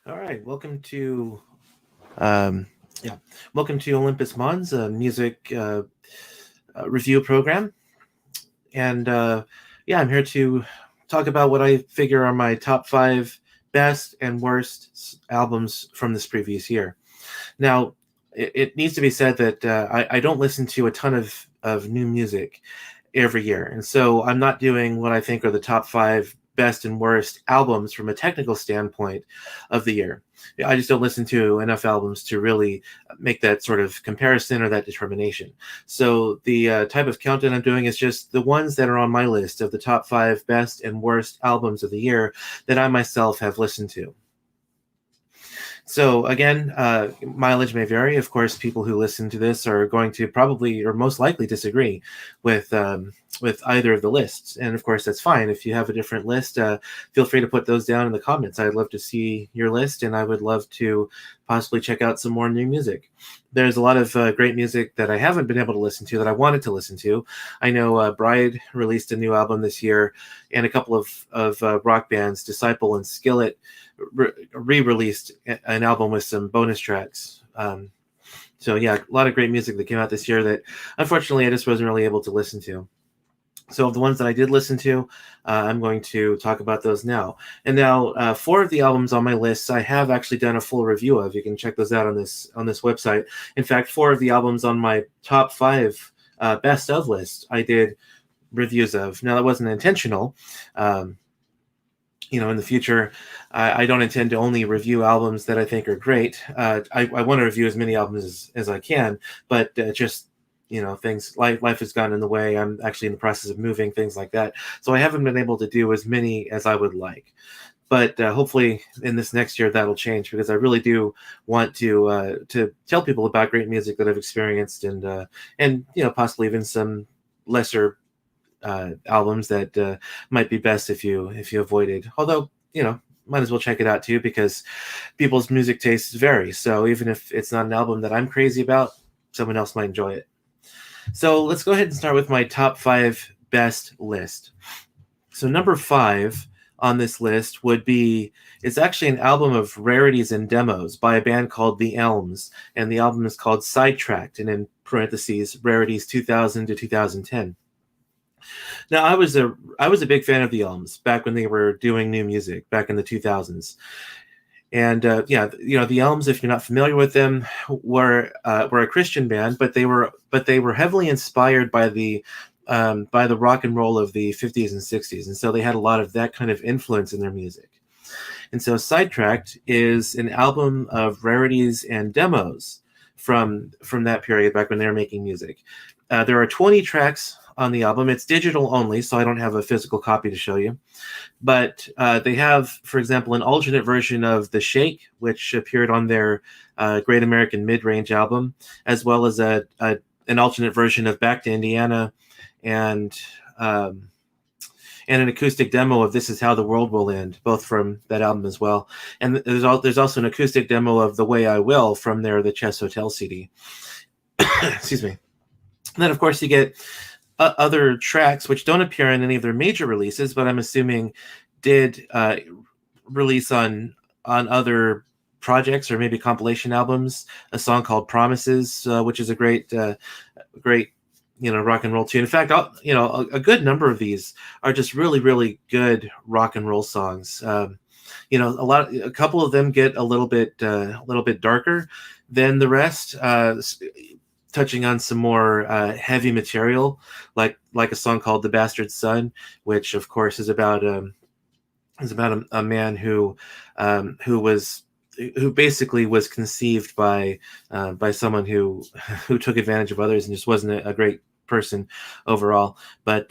All right, um, yeah, welcome to Olympus Mons, a music review program, and yeah, I'm here to talk about what I figure are my top five best and worst albums from this previous year. Now, it needs to be said that I don't listen to a ton of new music every year. And so I'm not doing what I think are the top five best and worst albums from a technical standpoint of the year. I just don't listen to enough albums to really make that sort of comparison or that determination. So the type of countdown I'm doing is just the ones that are on my list of the top five best and worst albums of the year that I myself have listened to. So again, mileage may vary. Of course, people who listen to this are going to probably or most likely disagree with either of the lists, and of course that's fine. If you have a different list, feel free to put those down in the comments. I'd love to see your list, and I would love to possibly check out some more new music. There's a lot of great music that I haven't been able to listen to that I wanted to listen to. I know Bride released a new album this year, and a couple of rock bands, Disciple and Skillet, re-released an album with some bonus tracks. So yeah, a lot of great music that came out this year that unfortunately I just wasn't really able to listen to. So of the ones that I did listen to, I'm going to talk about those now. And now, four of the albums on my list, I have actually done a full review of. You can check those out on this website. In fact, four of the albums on my top five best of list, I did reviews of. Now that wasn't intentional. In the future, I don't intend to only review albums that I think are great. I want to review as many albums as I can, but just things life has gotten in the way. I'm actually in the process of moving, things like that, so I haven't been able to do as many as I would like. But hopefully in this next year that'll change, because I really do want to tell people about great music that I've experienced, and possibly even some lesser albums that might be best if you avoided. Although might as well check it out too, because people's music tastes vary. So even if it's not an album that I'm crazy about, someone else might enjoy it. So let's go ahead and start with my top five best list. So number five on this list would be, it's actually an album of rarities and demos by a band called The Elms, and the album is called Sidetracked, and in parentheses, Rarities 2000 to 2010. Now, I was a big fan of the Elms back when they were doing new music back in the 2000s. And the Elms, if you're not familiar with them, were a Christian band, but they were heavily inspired by the rock and roll of the 50s and 60s, and so they had a lot of that kind of influence in their music. And so Sidetracked is an album of rarities and demos from that period back when they were making music. There are 20 tracks on the album. It's digital only, so I don't have a physical copy to show you. But they have, for example, an alternate version of The Shake, which appeared on their Great American Mid-Range album, as well as an alternate version of Back to Indiana, and an acoustic demo of This Is How the World Will End, both from that album as well. And there's also an acoustic demo of The Way I Will from The Chess Hotel CD. Excuse me. And then, of course, you get other tracks which don't appear in any of their major releases, but I'm assuming did release on other projects or maybe compilation albums. A song called Promises, which is a great rock and roll tune. In fact, a good number of these are just really, really good rock and roll songs. A couple of them get a little bit darker than the rest, touching on some more heavy material, like a song called "The Bastard Son," which of course is about a man who basically was conceived by someone who took advantage of others and just wasn't a great person overall. But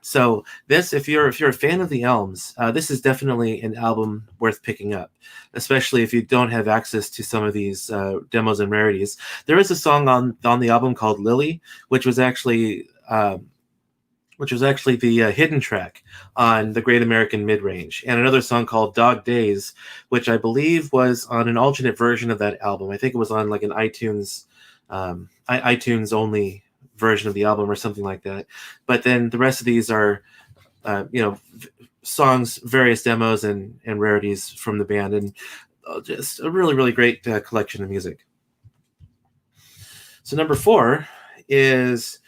so this, if you're a fan of the Elms, this is definitely an album worth picking up, especially if you don't have access to some of these demos and rarities. There is a song on the album called Lily, which was actually the hidden track on the Great American Mid-Range, and another song called Dog Days, which I believe was on an alternate version of that album. I think it was on like an iTunes only version of the album or something like that. But then the rest of these are songs, various demos and rarities from the band. And just a really, really great collection of music. So number 4 is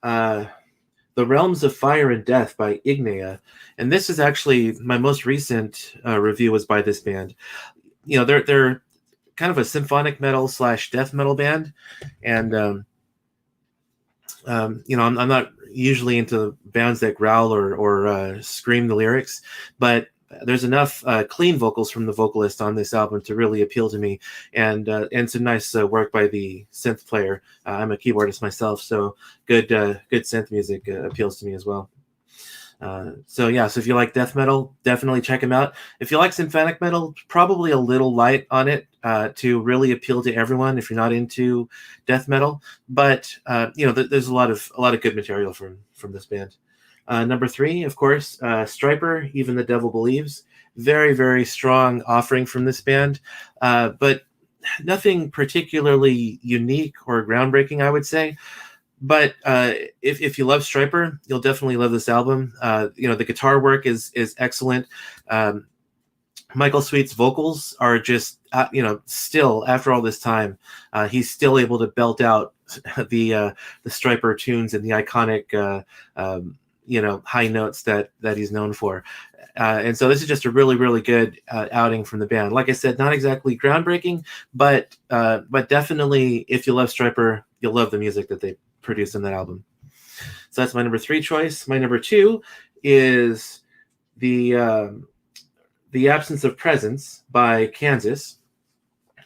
uh, The Realms of Fire and Death by Ignea. And this is actually my most recent review was by this band. They're kind of a symphonic metal / death metal band. And, I'm not usually into bands that growl or scream the lyrics, but there's enough clean vocals from the vocalist on this album to really appeal to me, and some nice work by the synth player. I'm a keyboardist myself, so good synth music appeals to me as well. So if you like death metal, definitely check them out. If you like symphonic metal, probably a little light on it to really appeal to everyone if you're not into death metal. But there's a lot of good material from this band. Number 3, of course, Stryper, Even the Devil Believes. Very, very strong offering from this band, but nothing particularly unique or groundbreaking, I would say. But if you love Stryper, you'll definitely love this album. The guitar work is excellent. Michael Sweet's vocals are just, still after all this time, he's still able to belt out the Stryper tunes and the iconic high notes that he's known for. And so this is just a really, really good outing from the band. Like I said, not exactly groundbreaking, but definitely if you love Stryper, you'll love the music that they produced in that album. So that's my number 3 choice. My number 2 is the Absence of Presence by Kansas.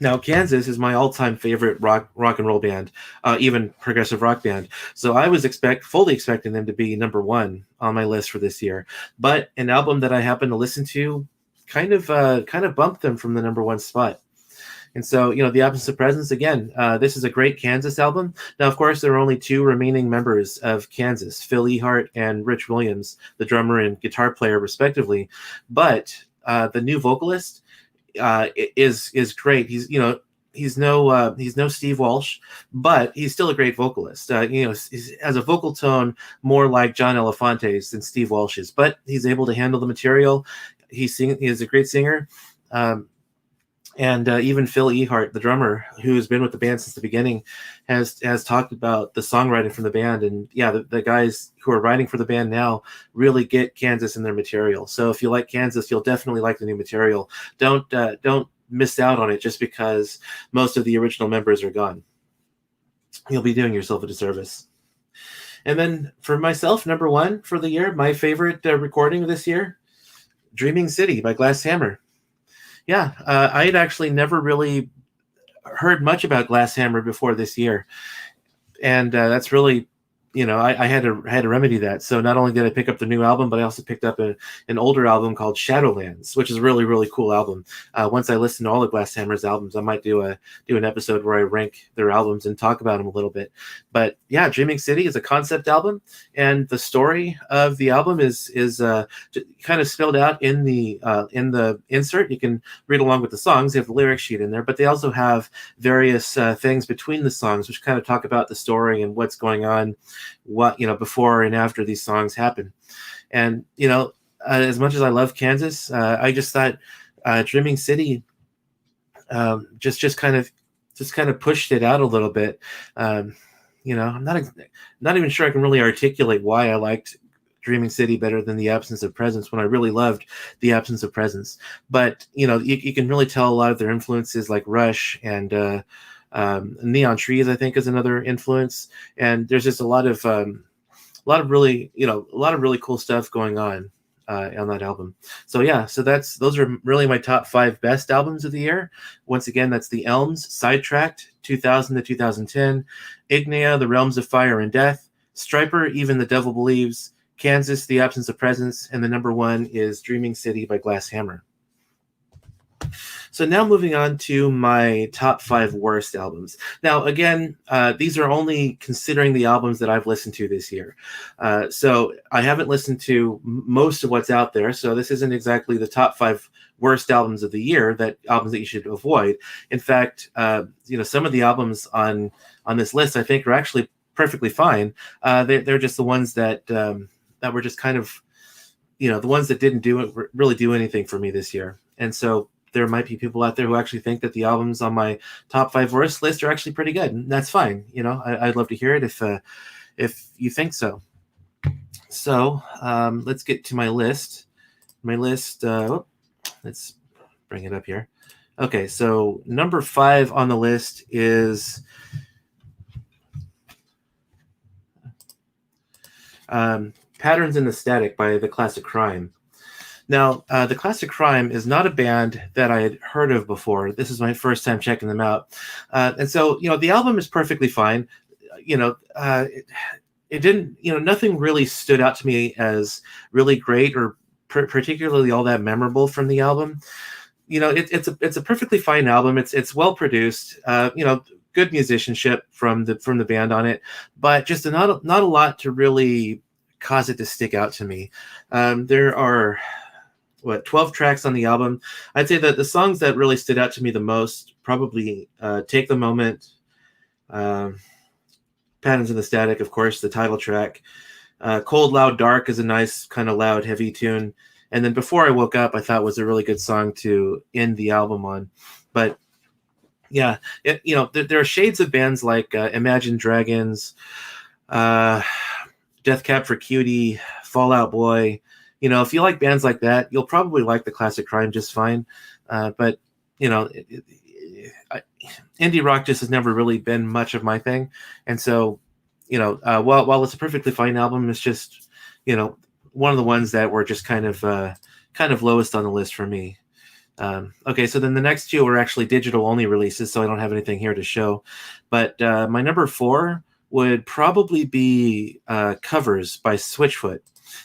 Now, Kansas is my all-time favorite rock and roll band, even progressive rock band. So I was fully expecting them to be number 1 on my list for this year. But an album that I happened to listen to kind of bumped them from the number 1 spot. And so, The Absence of Presence, again, this is a great Kansas album. Now, of course, there are only 2 remaining members of Kansas, Phil Ehart and Rich Williams, the drummer and guitar player, respectively. But the new vocalist is great. He's no Steve Walsh, but he's still a great vocalist. He has a vocal tone more like John Elefante's than Steve Walsh's, but he's able to handle the material. He is a great singer. And even Phil Ehart, the drummer, who has been with the band since the beginning, has talked about the songwriting from the band. And the guys who are writing for the band now really get Kansas in their material. So if you like Kansas, you'll definitely like the new material. Don't miss out on it just because most of the original members are gone. You'll be doing yourself a disservice. And then for myself, number 1 for the year, my favorite recording of this year, Dreaming City by Glass Hammer. I had actually never really heard much about Glass Hammer before this year. And that's really, I had to remedy that. So not only did I pick up the new album, but I also picked up an older album called Shadowlands, which is a really, really cool album. Once I listen to all the Glass Hammer's albums, I might do an episode where I rank their albums and talk about them a little bit. But Dreaming City is a concept album, and the story of the album is kind of spelled out in the insert. You can read along with the songs. They have the lyric sheet in there, but they also have various things between the songs, which kind of talk about the story and what's going on, before and after these songs happen. And as much as I love Kansas, I just thought Dreaming City just kind of pushed it out a little bit. I'm not even sure I can really articulate why I liked Dreaming City better than The Absence of Presence when I really loved The Absence of Presence. But you can really tell a lot of their influences, like Rush and Neon Trees, I think, is another influence. And there's just a lot of really cool stuff going on that album. So those are really my top 5 best albums of the year. Once again, that's The Elms, Sidetracked, 2000 to 2010, Ignea, The Realms of Fire and Death, Stryper, Even the Devil Believes, Kansas, The Absence of Presence, and the number 1 is Dreaming City by Glass Hammer. So now moving on to my top 5 worst albums. Now, again, these are only considering the albums that I've listened to this year. So I haven't listened to most of what's out there. So this isn't exactly the top 5 worst albums of the year, albums that you should avoid. In fact, some of the albums on this list, I think, are actually perfectly fine. They're just the ones that were just kind of, the ones that didn't really do anything for me this year. And so there might be people out there who actually think that the albums on my top 5 worst list are actually pretty good. And that's fine. I'd love to hear it if you think so. So let's get to my list. Let's bring it up here. Okay, so number 5 on the list is Patterns in the Static by The Classic Crime. Now, The Classic Crime is not a band that I had heard of before. This is my first time checking them out. And so, the album is perfectly fine. It didn't, nothing really stood out to me as really great or particularly all that memorable from the album. It's a perfectly fine album. It's well produced. Good musicianship from the band on it, but just not a lot to really cause it to stick out to me. There are 12 tracks on the album. I'd say that the songs that really stood out to me the most probably Take the Moment, Patterns in the Static, of course, the title track. Cold, Loud, Dark is a nice kind of loud, heavy tune. And then Before I Woke Up, I thought was a really good song to end the album on. But yeah, there are shades of bands like Imagine Dragons, Death Cab for Cutie, Fall Out Boy. If you like bands like that, you'll probably like The Classic Crime just fine. But indie rock just has never really been much of my thing. And so, while it's a perfectly fine album, it's just, one of the ones that were just kind of lowest on the list for me. Okay, so then the next 2 are actually digital only releases, so I don't have anything here to show. But my number 4 would probably be Covers by Switchfoot.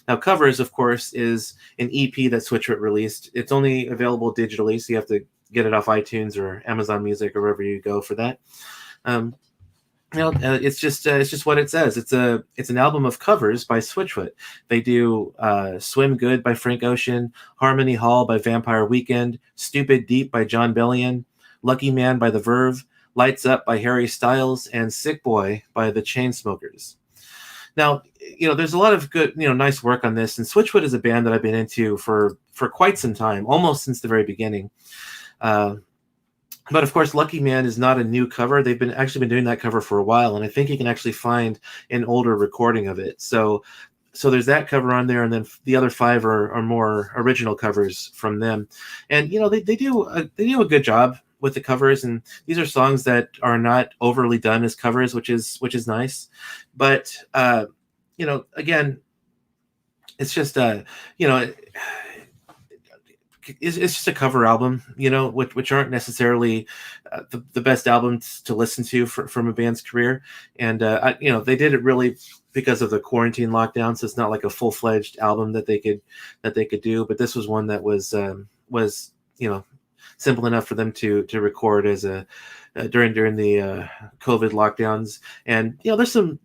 Now, Covers, of course, is an EP that Switchfoot released. It's only available digitally, so you have to get it off iTunes or Amazon Music or wherever you go for that. It's just what it says. It's an album of covers by Switchfoot. They do Swim Good by Frank Ocean, Harmony Hall by Vampire Weekend, Stupid Deep by John Bellion, Lucky Man by The Verve, Lights Up by Harry Styles, and Sick Boy by the Chainsmokers. Now, there's a lot of good, nice work on this. And Switchfoot is a band that I've been into for quite some time, almost since the very beginning. But of course, Lucky Man is not a new cover. They've been doing that cover for a while, and I think you can actually find an older recording of it. So there's that cover on there, and then the other 5 are more original covers from them. And they do a good job with the covers, and these are songs that are not overly done as covers, which is nice. But again, it's just it's just a cover album, which aren't necessarily the best albums to listen to from a band's career. And they did it really because of the quarantine lockdown, so it's not like a full-fledged album that they could do. But this was one that was simple enough for them to record as during the COVID lockdowns. And there's some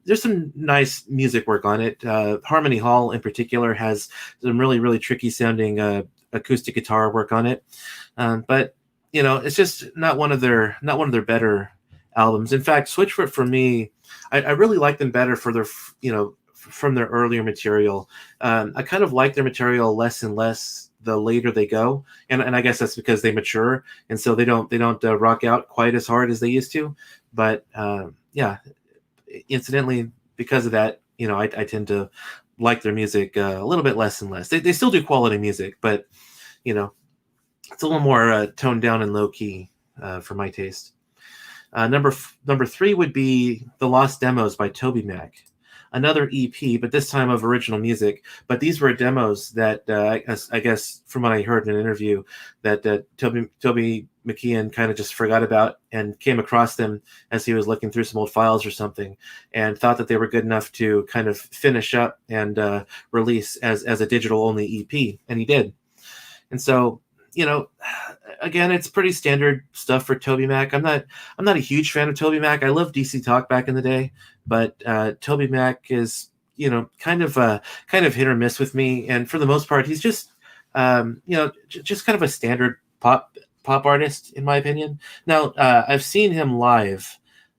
nice music work on it. Harmony Hall in particular has some really, really tricky sounding acoustic guitar work on it. But it's just not one of their better albums. In fact, Switchfoot, for me, I really like them better for their from their earlier material. I kind of like their material less and less the later they go, and I guess that's because they mature, and so they don't rock out quite as hard as they used to. But incidentally, because of that, I tend to like their music a little bit less and less. They still do quality music, but it's a little more toned down and low key for my taste. Number 3 would be The Lost Demos by Toby Mac. Another EP, but this time of original music. But these were demos that I guess from what I heard in an interview that Toby McKeon kind of just forgot about and came across them as he was looking through some old files or something, and thought that they were good enough to kind of finish up and release as a digital only EP, and he did. And so, again, it's pretty standard stuff for Toby Mac. I'm not a huge fan of Toby Mac. I loved DC Talk back in the day, but Toby Mac is kind of hit or miss with me. And for the most part, he's just just kind of a standard pop artist, in my opinion. Now, I've seen him live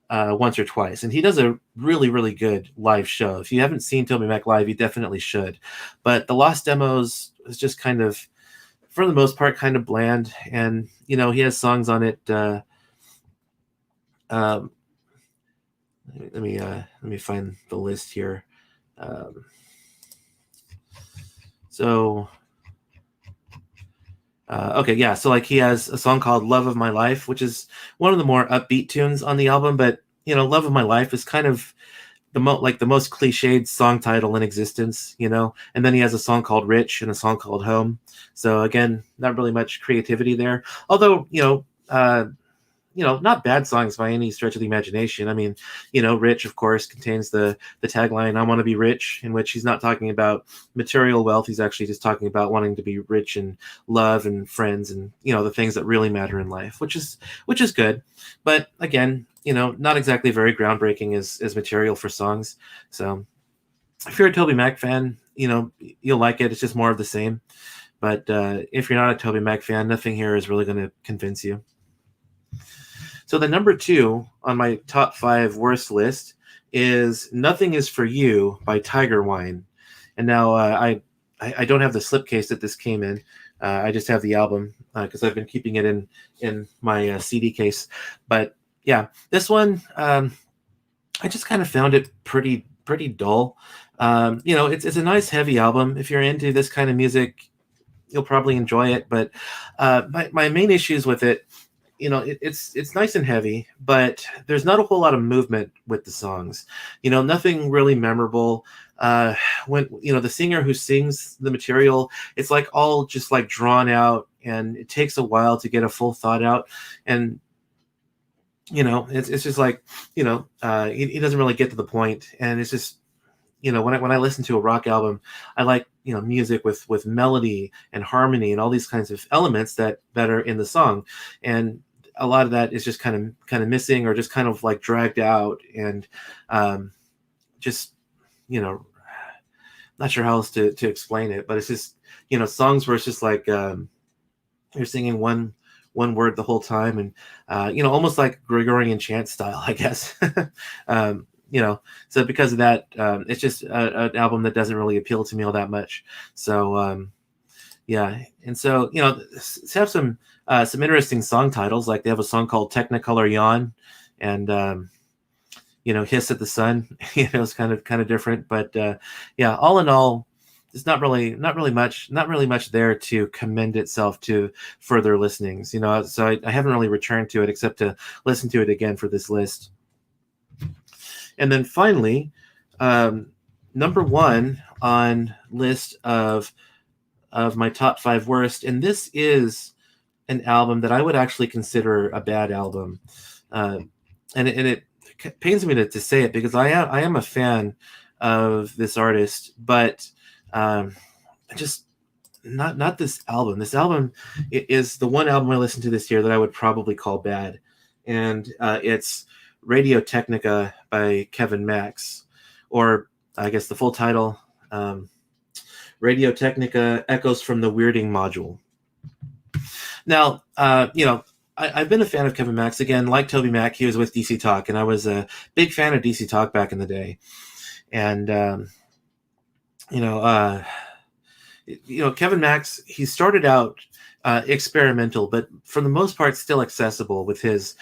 once or twice, and he does a really, really good live show. If you haven't seen Toby Mac live, you definitely should. But The Lost Demos is just kind of for the most part kind of bland. And he has songs on it. Um, let me find the list here. Um, so okay, yeah. So like he has a song called "Love of My Life," which is one of the more upbeat tunes on the album. But "Love of My Life" is kind of the most cliched song title in existence. And then he has a song called "Rich" and a song called "Home." So again, not really much creativity there. Although not bad songs by any stretch of the imagination. I mean, Rich, of course, contains the tagline, "I want to be rich," in which he's not talking about material wealth. He's actually just talking about wanting to be rich in love and friends and, the things that really matter in life, which is good. But again, not exactly very groundbreaking as material for songs. So if you're a Toby Mac fan, you'll like it. It's just more of the same. But if you're not a Toby Mac fan, nothing here is really going to convince you. So the number 2 on my top 5 worst list is "Nothing Is For You" by Tiger Wine. And now I don't have the slipcase that this came in. I just have the album because I've been keeping it in my CD case. But yeah, this one I just kind of found it pretty dull. It's a nice heavy album. If you're into this kind of music, you'll probably enjoy it. But my main issues with it, it's nice and heavy, but there's not a whole lot of movement with the songs. Nothing really memorable. When the singer who sings the material, it's like all just like drawn out, and it takes a while to get a full thought out. And it's just like he doesn't really get to the point, and it's just when I listen to a rock album, I like music with melody and harmony and all these kinds of elements that are in the song. And a lot of that is just kind of missing, or just kind of like dragged out, and just not sure how else to explain it. But it's just songs where it's just like you're singing one word the whole time, and almost like Gregorian chant style, I guess. So because of that, it's just an album that doesn't really appeal to me all that much. So yeah, and so have some interesting song titles. Like they have a song called "Technicolor Yawn," and "Hiss at the Sun." It's kind of different, but yeah, all in all, it's not really much there to commend itself to further listenings. So I haven't really returned to it except to listen to it again for this list. And then finally, number 1 on list of my top 5 worst, and this is an album that I would actually consider a bad album, and it pains me to say it, because I am a fan of this artist, but just not this album. This album is the one album I listened to this year that I would probably call bad, and it's Radiotechnica by Kevin Max, or I guess the full title, Radiotechnica: Echoes from the Weirding Module. Now, I've been a fan of Kevin Max. Again, like Toby Mac, he was with DC Talk, and I was a big fan of DC Talk back in the day. And Kevin Max, he started out experimental, but for the most part still accessible with his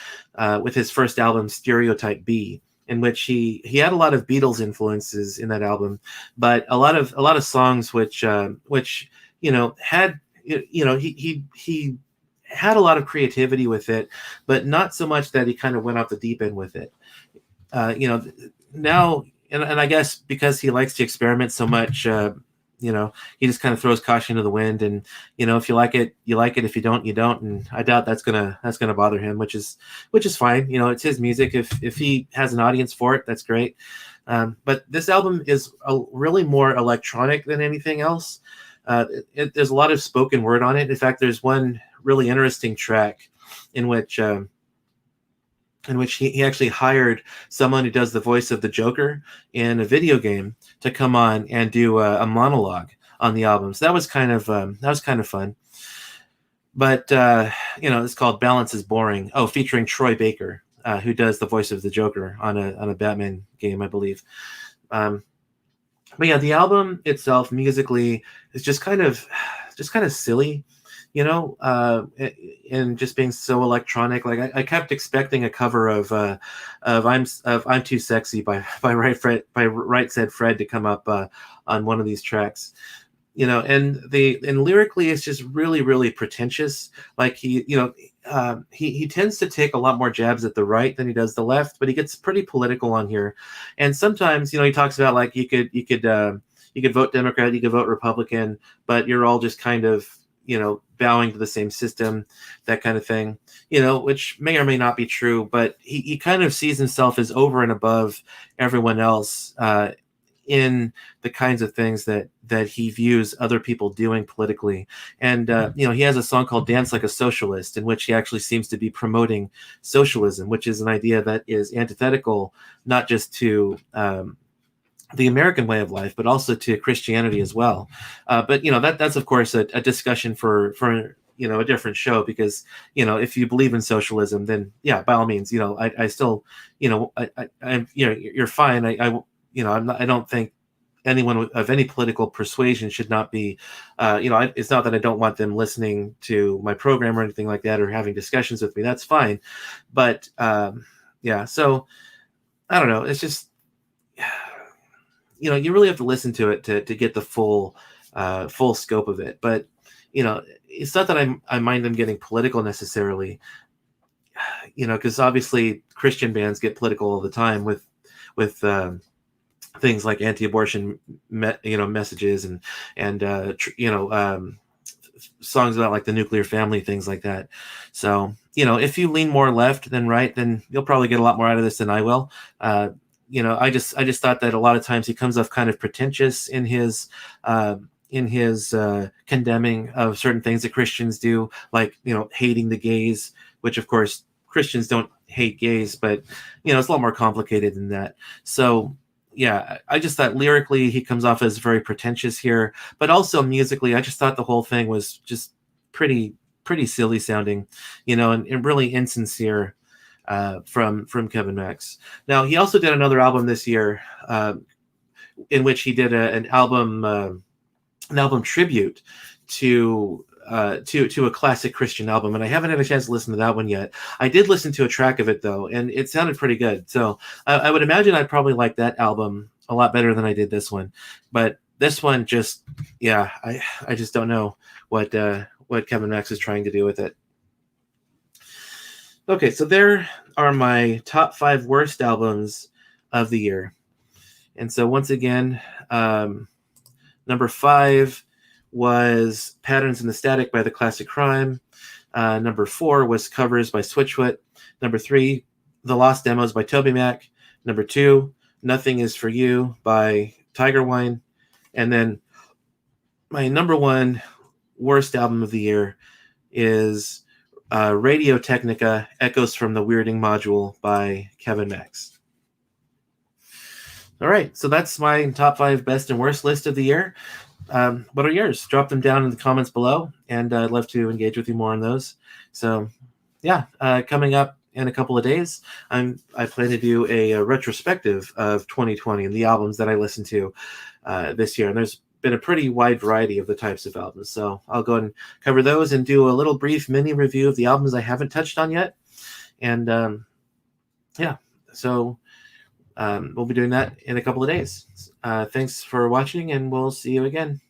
first album, Stereotype B, in which he had a lot of Beatles influences in that album, but a lot of songs which had he had a lot of creativity with it, but not so much that he kind of went off the deep end with it. Now, and I guess because he likes to experiment so much, he just kind of throws caution to the wind, and if you like it, you like it. If you don't, you don't. And I doubt that's gonna bother him, which is fine. It's his music. If he has an audience for it, that's great. But this album is really more electronic than anything else. There's a lot of spoken word on it. In fact, there's one really interesting track in which he actually hired someone who does the voice of the Joker in a video game to come on and do a monologue on the album. So that was kind of fun. But it's called "Balance is Boring." Oh, featuring Troy Baker, who does the voice of the Joker on a Batman game, I believe. But yeah, the album itself musically is just kind of silly. and just being so electronic. Like I kept expecting a cover of I'm Too Sexy by Right Said Fred to come up on one of these tracks. And lyrically it's just really really pretentious. Like he tends to take a lot more jabs at the right than he does the left, but he gets pretty political on here. And sometimes he talks about like you could vote Democrat, you could vote Republican, but you're all just kind of bowing to the same system, that kind of thing. Which may or may not be true, but he kind of sees himself as over and above everyone else in the kinds of things that he views other people doing politically. And he has a song called Dance Like a Socialist, in which he actually seems to be promoting socialism, which is an idea that is antithetical not just to the American way of life, but also to Christianity as well. But that's of course a discussion for a different show, because if you believe in socialism, then yeah, by all means, I still, you're fine. I don't think anyone of any political persuasion should not be, it's not that I don't want them listening to my program or anything like that, or having discussions with me. That's fine. But yeah, so I don't know. It's just, you really have to listen to it to get the full scope of it. But it's not that I mind them getting political necessarily, because obviously Christian bands get political all the time with things like anti-abortion messages and songs about like the nuclear family, things like that. So if you lean more left than right, then you'll probably get a lot more out of this than I will. I just thought that a lot of times he comes off kind of pretentious in his condemning of certain things that Christians do, like hating the gays, which of course Christians don't hate gays, but it's a lot more complicated than that. So yeah, I just thought lyrically he comes off as very pretentious here, but also musically, I just thought the whole thing was just pretty silly sounding, and really insincere from Kevin Max. Now he also did another album this year, in which he did an album tribute to a classic Christian album, and I haven't had a chance to listen to that one yet. I did listen to a track of it though, and it sounded pretty good. So I would imagine I'd probably like that album a lot better than I did this one. But this one just, yeah, I just don't know what Kevin Max is trying to do with it. Okay, so there are my top 5 worst albums of the year. And so once again, number 5 was Patterns in the Static by The Classic Crime. Number 4 was Covers by Switchfoot. Number 3, The Lost Demos by TobyMac. Number 2, Nothing Is For You by Tiger Wine. And then my number 1 worst album of the year is Radio Technica, Echoes from the Weirding Module by Kevin Max. All right, so that's my top 5 best and worst list of the year. What are yours? Drop them down in the comments below, and I'd love to engage with you more on those. So yeah, coming up in a couple of days, I plan to do a retrospective of 2020 and the albums that I listened to this year. And there's been a pretty wide variety of the types of albums. So I'll go and cover those and do a little brief mini review of the albums I haven't touched on yet. And yeah, so we'll be doing that in a couple of days. Thanks for watching, and we'll see you again.